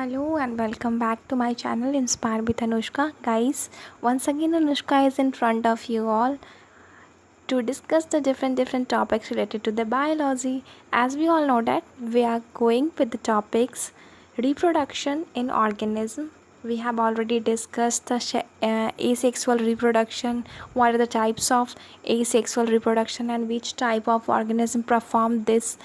Hello and welcome back to my channel Inspire with Anushka. Guys, once again Anushka is in front of you all to discuss the different topics related to the biology. As we all know that we are going with the topics reproduction in organism. We have already discussed the asexual reproduction, what are the types of asexual reproduction and which type of organism perform this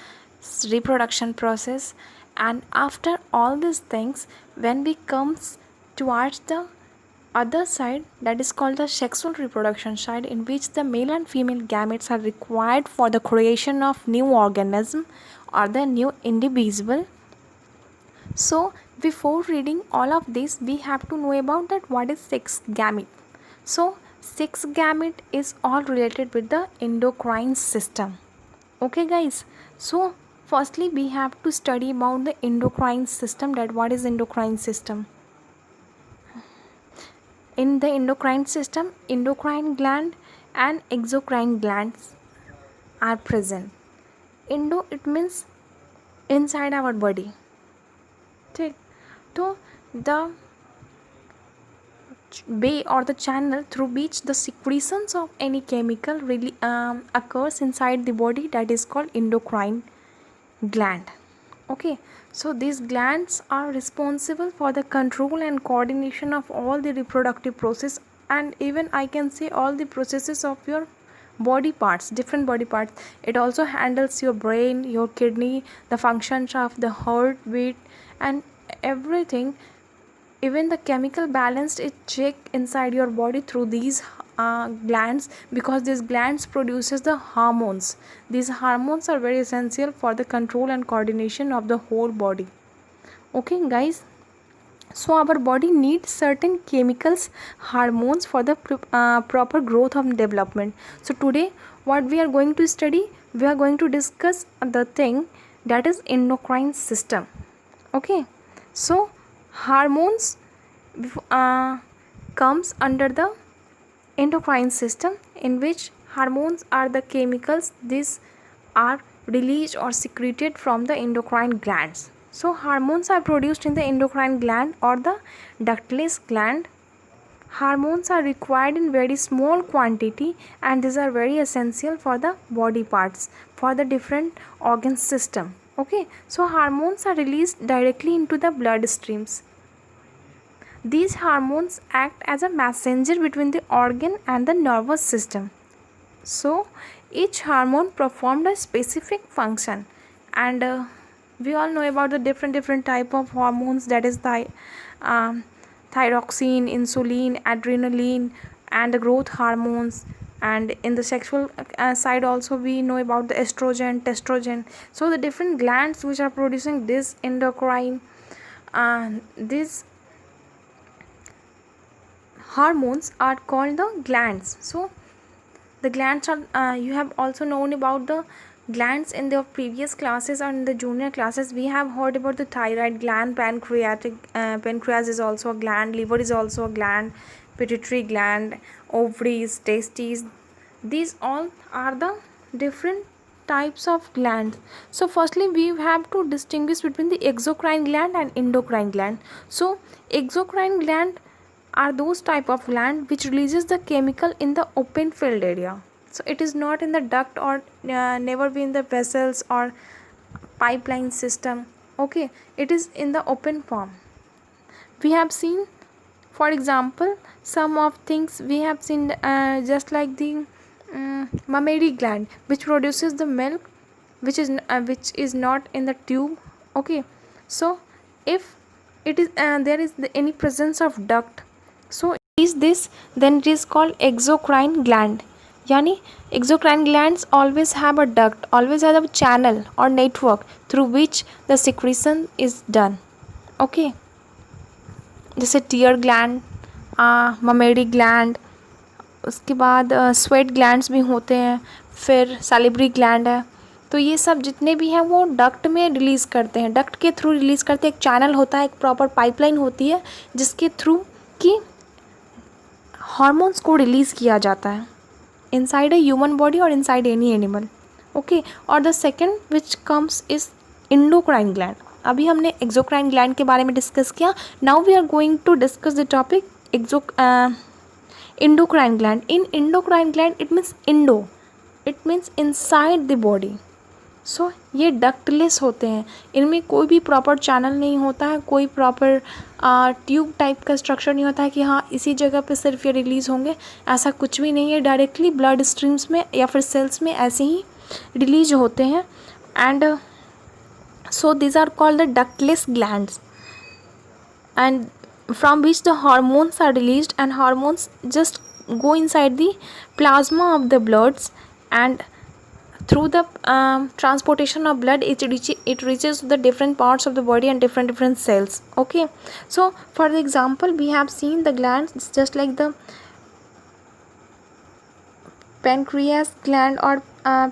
reproduction process. And after all these things, when we comes towards the other side, that is called the sexual reproduction side, in which the male and female gametes are required for the creation of new organism or the new individual. So before reading all of this, we have to know about that what is sex gamete. So sex gamete is all related with the endocrine system. Okay guys, so firstly we have to study about the endocrine system, that what is endocrine system. In the endocrine system, endocrine gland and exocrine glands are present. Endo, it means inside our body. Okay, so the way or the channel through which the secretions of any chemical really occurs inside the body, that is called endocrine gland. Okay, so these glands are responsible for the control and coordination of all the reproductive process, and even I can say all the processes of your body parts, different body parts. It also handles your brain, your kidney, the functions of the heartbeat and everything. Even the chemical balance is checked inside your body through these glands, because these glands produces the hormones. These hormones are very essential for the control and coordination of the whole body. Okay guys, so our body needs certain chemicals, hormones for the proper growth and development. So today what we are going to study, we are going to discuss the thing that is endocrine system. Okay, so hormones comes under the endocrine system, in which hormones are the chemicals. These are released or secreted from the endocrine glands. So hormones are produced in the endocrine gland or the ductless gland. Hormones are required in very small quantity, and these are very essential for the body parts, for the different organ system. Okay, so hormones are released directly into the blood streams. These hormones act as a messenger between the organ and the nervous system. So each hormone performed a specific function, and we all know about the different type of hormones, that is thyroxine, insulin, adrenaline and the growth hormones. And in the sexual side also we know about the estrogen, testosterone. So the different glands which are producing this endocrine these hormones are called the glands. So the glands are you have also known about the glands in the previous classes or in the junior classes. We have heard about the thyroid gland, pancreas is also a gland, liver is also a gland, pituitary gland, ovaries, testes. These all are the different types of glands. So firstly we have to distinguish between the exocrine gland and endocrine gland. So exocrine gland are those type of gland which releases the chemical in the open field area. So it is not in the duct or never be in the vessels or pipeline system. Okay, it is in the open form. We have seen, for example, some of things we have seen just like the mammary gland, which produces the milk, which is not in the tube. Okay, so if it is there is any presence of duct, so is this, then it is called exocrine gland. Yani exocrine glands always have a duct, always have a channel or network through which the secretion is done. Okay, जैसे tier gland, ममेरी gland, उसके बाद sweat glands भी होते हैं, फिर सैलिब्री gland है. तो ये सब जितने भी हैं वो डक्ट में रिलीज़ करते हैं, डक्ट के थ्रू रिलीज़ करते हैं. एक चैनल होता है, एक प्रॉपर पाइपलाइन होती है जिसके थ्रू कि हार्मोन्स को रिलीज़ किया जाता है इनसाइड अ ह्यूमन बॉडी और इनसाइड एनी एनिमल. ओके, और the second which comes is endocrine gland. अभी हमने एक्सोक्राइन ग्लैंड के बारे में डिस्कस किया. Now we are going to discuss the topic endocrine gland. In endocrine gland, it means endo, it means inside the body. सो ये ductless होते हैं, इनमें कोई भी प्रॉपर चैनल नहीं होता है, कोई प्रॉपर ट्यूब टाइप का स्ट्रक्चर नहीं होता है कि हाँ इसी जगह पे सिर्फ ये रिलीज़ होंगे, ऐसा कुछ भी नहीं है. डायरेक्टली ब्लड स्ट्रीम्स में या फिर सेल्स में ऐसे ही रिलीज होते हैं. And so these are called the ductless glands, and from which the hormones are released, and hormones just go inside the plasma of the bloods, and through the transportation of blood it reaches the different parts of the body and different cells. Okay, so for the example we have seen the glands. It's just like the pancreas gland or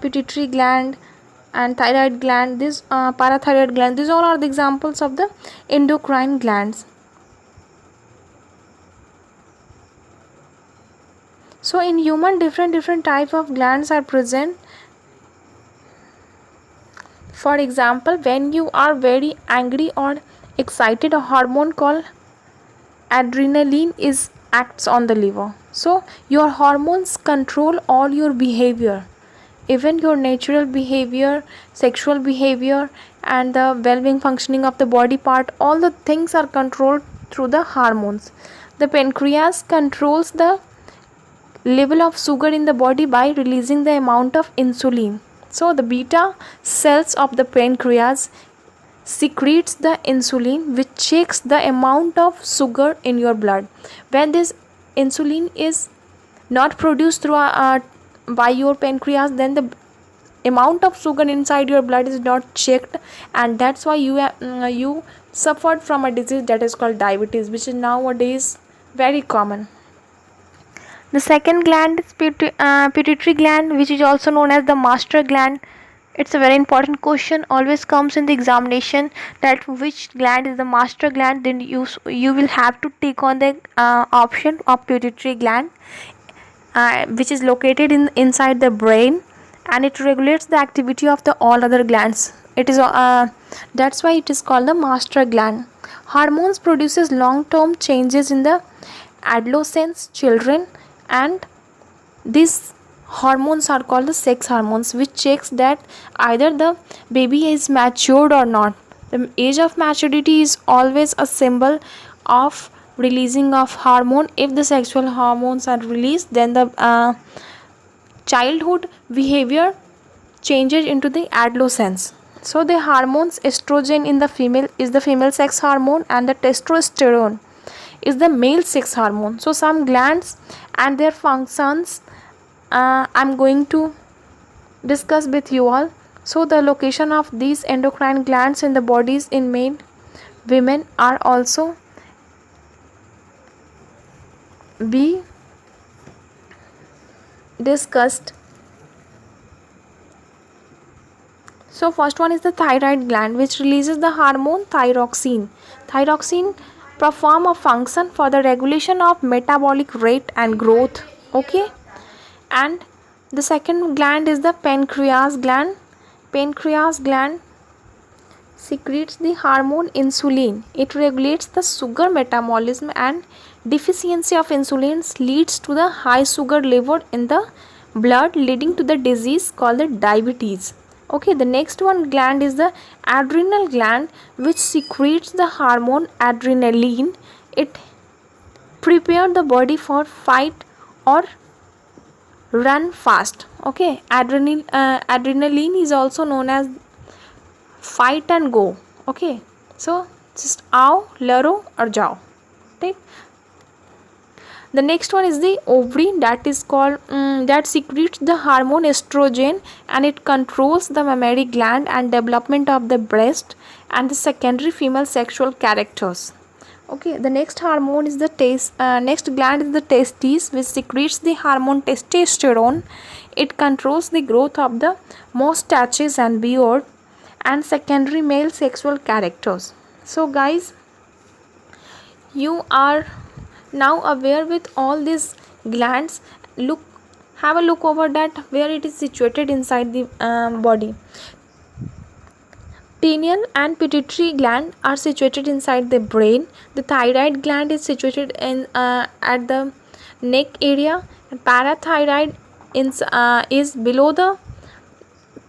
pituitary gland and thyroid gland, this parathyroid gland, these all are the examples of the endocrine glands. So in human, different type of glands are present. For example, when you are very angry or excited, a hormone called adrenaline acts on the liver. So your hormones control all your behavior, even your natural behavior, sexual behavior, and the well-being functioning of the body part. All the things are controlled through the hormones. The pancreas controls the level of sugar in the body by releasing the amount of insulin. So the beta cells of the pancreas secretes the insulin, which checks the amount of sugar in your blood. When this insulin is not produced through by your pancreas, then the amount of sugar inside your blood is not checked, and that's why you suffered from a disease that is called diabetes, which is nowadays very common. The second gland is pituitary gland, which is also known as the master gland. It's a very important question, always comes in the examination, that which gland is the master gland. Then you will have to take on the option of pituitary gland, which is located inside the brain, and it regulates the activity of the all other glands. It is that's why it is called the master gland. Hormones produces long-term changes in the adolescents, children, and these hormones are called the sex hormones, which checks that either the baby is matured or not. The age of maturity is always a symbol of releasing of hormone. If the sexual hormones are released, then the childhood behavior changes into the adolescence. So the hormones, estrogen in the female is the female sex hormone, and the testosterone is the male sex hormone. So some glands and their functions I'm going to discuss with you all. So the location of these endocrine glands in the bodies in men, women are also be discussed. So first one is the thyroid gland, which releases the hormone thyroxine. Thyroxine perform a function for the regulation of metabolic rate and growth. Okay, and the second gland is the pancreas gland. Pancreas gland secretes the hormone insulin. It regulates the sugar metabolism, and deficiency of insulin leads to the high sugar level in the blood, leading to the disease called the diabetes. Okay, the next one gland is the adrenal gland, which secretes the hormone adrenaline. It prepares the body for fight or run fast. Okay, adrenaline is also known as fight and go. Okay, so just आओ, लड़ो और जाओ. ठीक. The next one is the ovary, that is called that secretes the hormone estrogen, and it controls the mammary gland and development of the breast and the secondary female sexual characters. Okay, the next hormone is the next gland is the testes, which secretes the hormone testosterone. It controls the growth of the mustaches and beard and secondary male sexual characters. So guys, you are now aware with all these glands. Have a look over that where it is situated inside the body. Pineal and pituitary gland are situated inside the brain. The thyroid gland is situated in at the neck area. And parathyroid is below the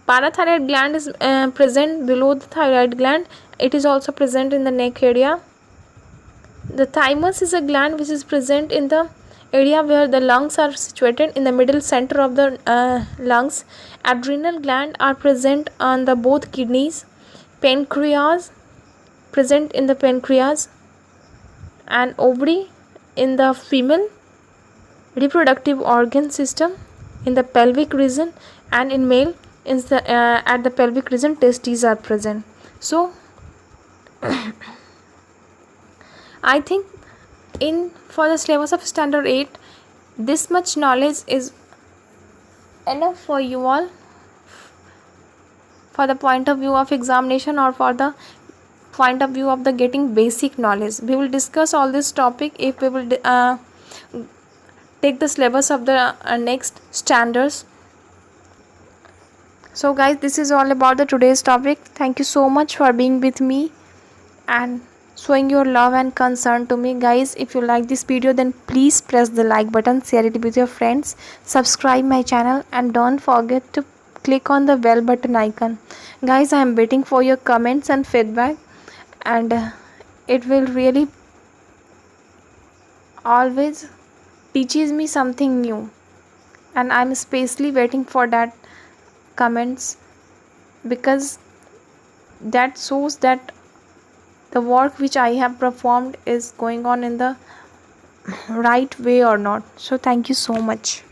parathyroid gland is present below the thyroid gland. It is also present in the neck area. The thymus is a gland which is present in the area where the lungs are situated, in the middle center of the lungs. Adrenal gland are present on the both kidneys. Pancreas present in the pancreas, and ovary in the female. Reproductive organ system in the pelvic region, and in male in the at the pelvic region testes are present. So I think in for the syllabus of standard 8 this much knowledge is enough for you all, for the point of view of examination or for the point of view of the getting basic knowledge. We will discuss all this topic if we will take the syllabus of the next standards. So guys, this is all about the today's topic. Thank you so much for being with me and showing your love and concern to me. Guys, if you like this video, then please press the like button, share it with your friends, subscribe my channel, and don't forget to click on the bell button icon. Guys, I am waiting for your comments and feedback, and it will really always teaches me something new, and I'm especially waiting for that comments, because that shows that the work which I have performed is going on in the right way or not. So thank you so much.